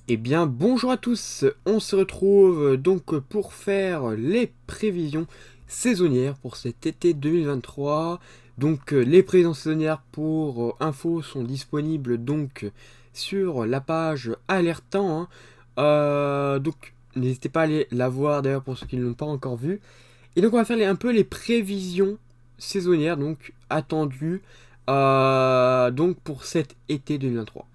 Eh bien, bonjour à tous, on se retrouve donc pour faire les prévisions saisonnières pour cet été 2023. Donc, les prévisions saisonnières pour info sont disponibles donc sur la page alertant, hein. Donc, n'hésitez pas à aller la voir d'ailleurs pour ceux qui ne l'ont pas encore vu. Et donc, on va faire un peu les prévisions saisonnières donc attendues donc pour cet été 2023.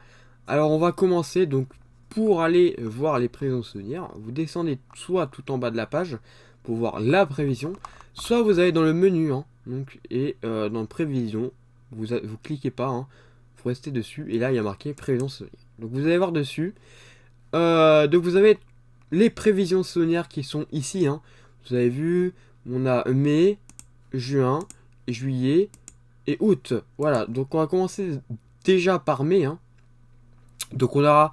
Alors on va commencer donc pour aller voir les prévisions saisonnières. Vous descendez soit tout en bas de la page pour voir la prévision, soit vous allez dans le menu hein, donc, et dans prévision, vous cliquez pas, hein, vous restez dessus et là il y a marqué prévision saisonnière. Donc vous allez voir dessus. Donc vous avez les prévisions saisonnières qui sont ici. Hein. Vous avez vu, on a mai, juin, juillet et août. Voilà, donc on va commencer déjà par mai. Hein. Donc on aura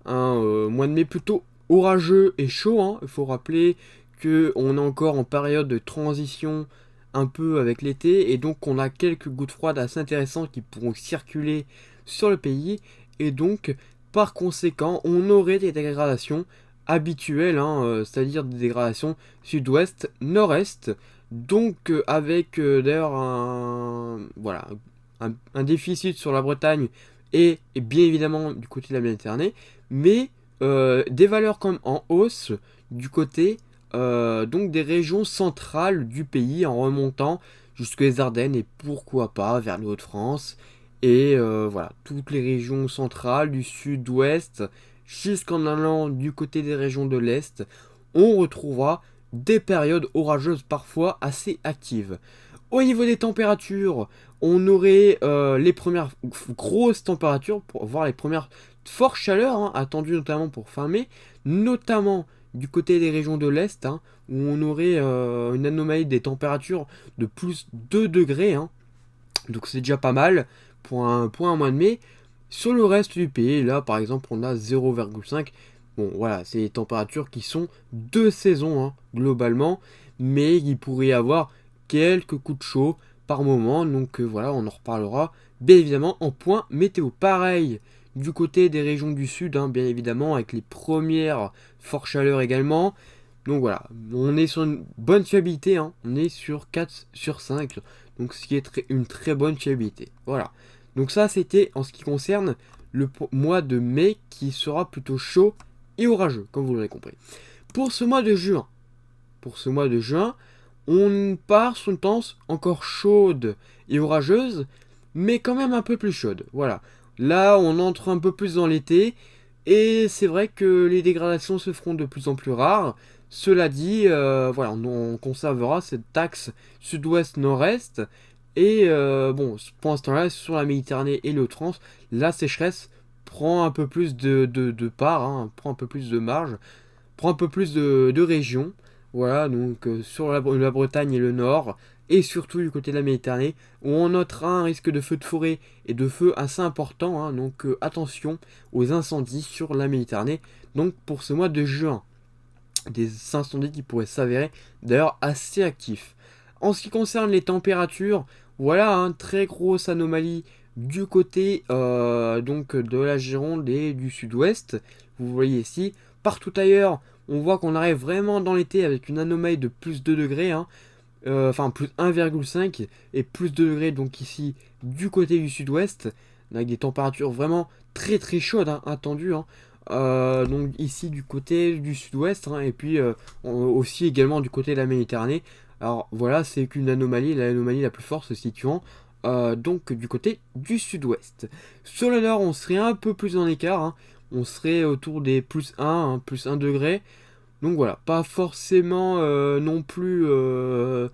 un mois de mai plutôt orageux et chaud. Hein. Il faut rappeler qu'on est encore en période de transition un peu avec l'été. Et donc on a quelques gouttes froides assez intéressantes qui pourront circuler sur le pays. Et donc par conséquent on aurait des dégradations habituelles. Hein, c'est-à-dire des dégradations sud-ouest, nord-est. Donc avec d'ailleurs voilà, un déficit sur la Bretagne et bien évidemment du côté de la Méditerranée, mais des valeurs comme en hausse du côté donc des régions centrales du pays en remontant jusque les Ardennes et pourquoi pas vers les Hauts-de-France et voilà toutes les régions centrales du sud-ouest jusqu'en allant du côté des régions de l'est, on retrouvera des périodes orageuses parfois assez actives. Au niveau des températures, on aurait les premières grosses températures pour voir les premières fortes chaleurs hein, attendues notamment pour fin mai, notamment du côté des régions de l'Est, hein, où on aurait une anomalie des températures de plus 2 degrés. Hein, donc c'est déjà pas mal pour un mois de mai. Sur le reste du pays, là par exemple, on a 0,5. Bon voilà, c'est les températures qui sont de saison hein, globalement, mais il pourrait y avoir quelques coups de chaud par moment. Donc voilà, on en reparlera bien évidemment en point météo. Pareil du côté des régions du sud, hein, bien évidemment, avec les premières fortes chaleurs également. Donc voilà, on est sur une bonne fiabilité, hein. On est sur 4 sur 5, donc ce qui est une très bonne fiabilité. Voilà, donc ça c'était en ce qui concerne le mois de mai qui sera plutôt chaud et orageux, comme vous l'aurez compris. Pour ce mois de juin, on part sur une tendance encore chaude et orageuse, mais quand même un peu plus chaude. Voilà, là on entre un peu plus dans l'été, et c'est vrai que les dégradations se feront de plus en plus rares. Cela dit, voilà, on conservera cette axe sud-ouest-nord-est. Et bon, pour l'instant-là, sur la Méditerranée et le Trans, la sécheresse prend un peu plus de part, hein, prend un peu plus de marge, prend un peu plus de régions. Voilà, donc sur la Bretagne et le Nord, et surtout du côté de la Méditerranée, où on notera un risque de feu de forêt et de feu assez important. Hein, donc attention aux incendies sur la Méditerranée. Donc pour ce mois de juin, des incendies qui pourraient s'avérer d'ailleurs assez actifs. En ce qui concerne les températures, voilà une très grosse anomalie du côté donc de la Gironde et du sud-ouest. Vous voyez ici, partout ailleurs, on voit qu'on arrive vraiment dans l'été avec une anomalie de plus 2 degrés, hein, enfin plus 1,5 et plus 2 degrés donc ici du côté du sud-ouest, avec des températures vraiment très très chaudes hein, attendues. Hein. Donc ici du côté du sud-ouest hein, et puis aussi également du côté de la Méditerranée. Alors voilà, c'est qu'une anomalie, l'anomalie la plus forte se situant donc du côté du sud-ouest. Sur le nord, on serait un peu plus en écart, hein. On serait autour des plus 1, hein, plus 1 degré. Donc voilà, pas forcément non plus de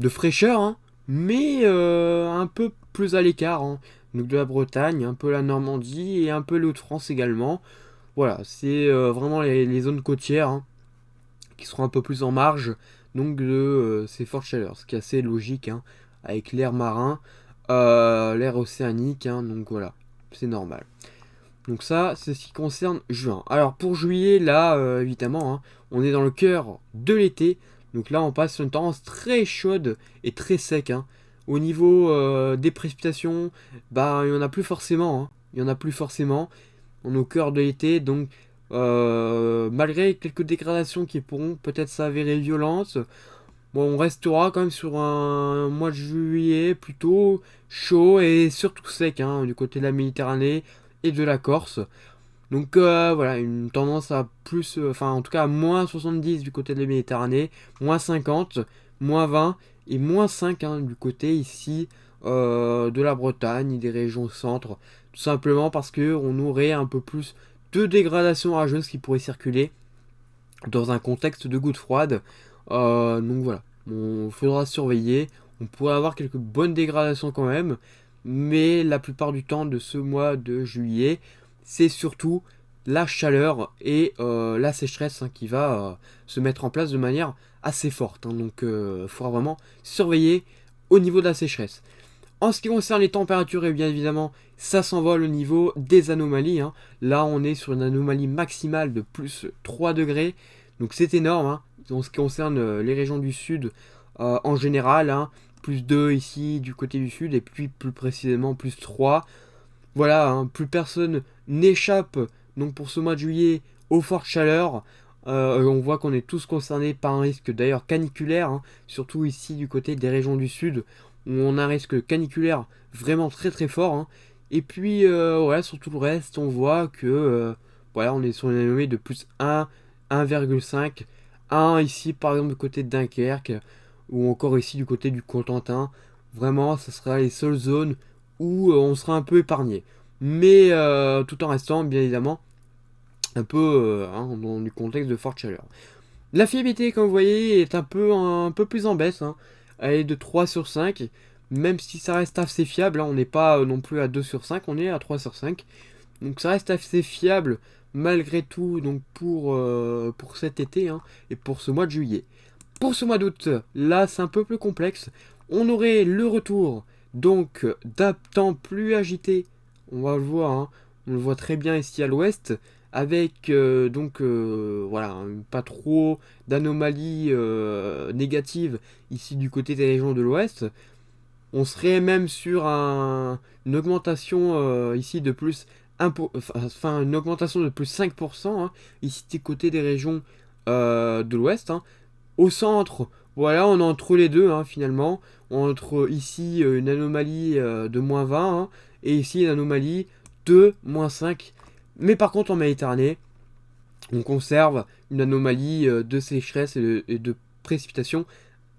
fraîcheur, hein, mais un peu plus à l'écart. Hein. Donc de la Bretagne, un peu la Normandie et un peu l'Hauts de France également. Voilà, c'est vraiment les zones côtières hein, qui seront un peu plus en marge donc de ces fortes chaleurs, ce qui est assez logique hein, avec l'air marin, l'air océanique, hein, donc voilà, c'est normal. Donc ça, c'est ce qui concerne juin. Alors pour juillet, là, évidemment, hein, on est dans le cœur de l'été. Donc là, on passe sur une tendance très chaude et très sec. Hein. Au niveau des précipitations, bah, il n'y en a plus forcément. Hein. Il n'y en a plus forcément. On est au cœur de l'été, donc Malgré quelques dégradations qui pourront peut-être s'avérer violentes, bon, on restera quand même sur un mois de juillet plutôt chaud et surtout sec, hein, du côté de la Méditerranée et de la Corse. Donc voilà, une tendance à plus, enfin en tout cas à moins 70 du côté de la Méditerranée, moins 50, moins 20 et moins 5 hein, du côté ici de la Bretagne et des régions centre. Tout simplement parce que on aurait un peu plus de dégradation orageuse qui pourrait circuler dans un contexte de gouttes froides. Donc voilà, il faudra surveiller. On pourrait avoir quelques bonnes dégradations quand même, mais la plupart du temps de ce mois de juillet, c'est surtout la chaleur et la sécheresse hein, qui va se mettre en place de manière assez forte. Hein. Donc il faudra vraiment surveiller au niveau de la sécheresse. En ce qui concerne les températures, et bien évidemment, ça s'envole au niveau des anomalies. Hein. Là, on est sur une anomalie maximale de plus 3 degrés. Donc c'est énorme. Hein. En ce qui concerne les régions du sud en général. Hein. Plus 2 ici du côté du sud et puis plus précisément plus 3. Voilà, hein, plus personne n'échappe donc pour ce mois de juillet aux fortes chaleurs. On voit qu'on est tous concernés par un risque d'ailleurs caniculaire, hein, surtout ici du côté des régions du sud, où on a un risque caniculaire vraiment très très fort. Hein. Et puis voilà, sur tout le reste, on voit que voilà, on est sur une anomalie de plus 1, 1,5, 1 ici par exemple du côté de Dunkerque, ou encore ici du côté du Cotentin. Vraiment, ce sera les seules zones où on sera un peu épargné. Mais tout en restant, bien évidemment, un peu hein, dans du contexte de forte chaleur. La fiabilité, comme vous voyez, est un peu plus en baisse. Hein. Elle est de 3 sur 5. Même si ça reste assez fiable, hein, on n'est pas non plus à 2 sur 5, on est à 3 sur 5. Donc ça reste assez fiable malgré tout donc pour cet été hein, et pour ce mois de juillet. Pour ce mois d'août, là c'est un peu plus complexe. On aurait le retour donc d'un temps plus agité. On va le voir, hein. On le voit très bien ici à l'ouest, avec voilà, pas trop d'anomalies négatives ici du côté des régions de l'ouest. On serait même sur une augmentation ici de plus 1 enfin une augmentation de plus 5% hein, ici du côté des régions de l'ouest. Hein. Au centre, voilà, on est entre les deux hein, finalement. Entre ici une anomalie de moins 20 hein, et ici une anomalie de moins 5. Mais par contre en Méditerranée, on conserve une anomalie de sécheresse et de précipitation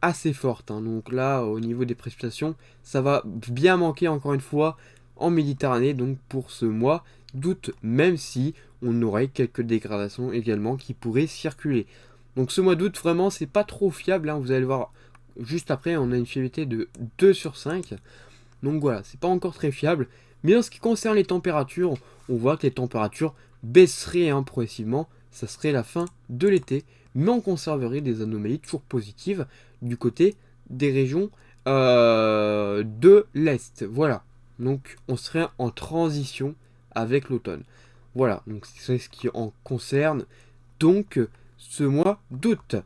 assez forte. Hein. Donc là, au niveau des précipitations, ça va bien manquer encore une fois en Méditerranée, donc pour ce mois d'août, même si on aurait quelques dégradations également qui pourraient circuler. Donc ce mois d'août, vraiment, c'est pas trop fiable. Hein. Vous allez le voir juste après, on a une fiabilité de 2 sur 5. Donc voilà, c'est pas encore très fiable. Mais en ce qui concerne les températures, on voit que les températures baisseraient hein, progressivement. Ça serait la fin de l'été. Mais on conserverait des anomalies toujours positives du côté des régions de l'Est. Voilà. Donc on serait en transition avec l'automne. Voilà. Donc c'est ce qui en concerne donc ce mois d'août.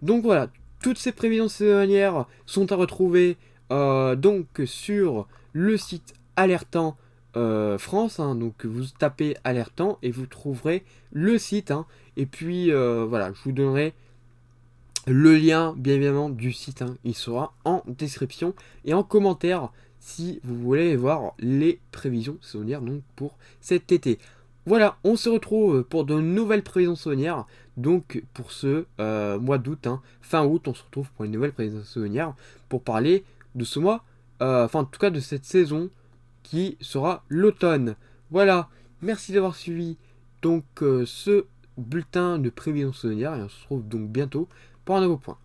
Donc voilà. Toutes ces prévisions saisonnières sont à retrouver donc sur le site Alertant France. Hein, donc vous tapez Alertant et vous trouverez le site. Hein, et puis voilà, je vous donnerai le lien bien évidemment du site. Hein, il sera en description et en commentaire si vous voulez voir les prévisions saisonnières donc pour cet été. Voilà, on se retrouve pour de nouvelles prévisions saisonnières. Donc pour ce mois d'août, hein, fin août, on se retrouve pour une nouvelle prévision saisonnière pour parler de ce mois, enfin en tout cas de cette saison qui sera l'automne. Voilà, merci d'avoir suivi donc ce bulletin de prévision saisonnière et on se retrouve donc bientôt pour un nouveau point.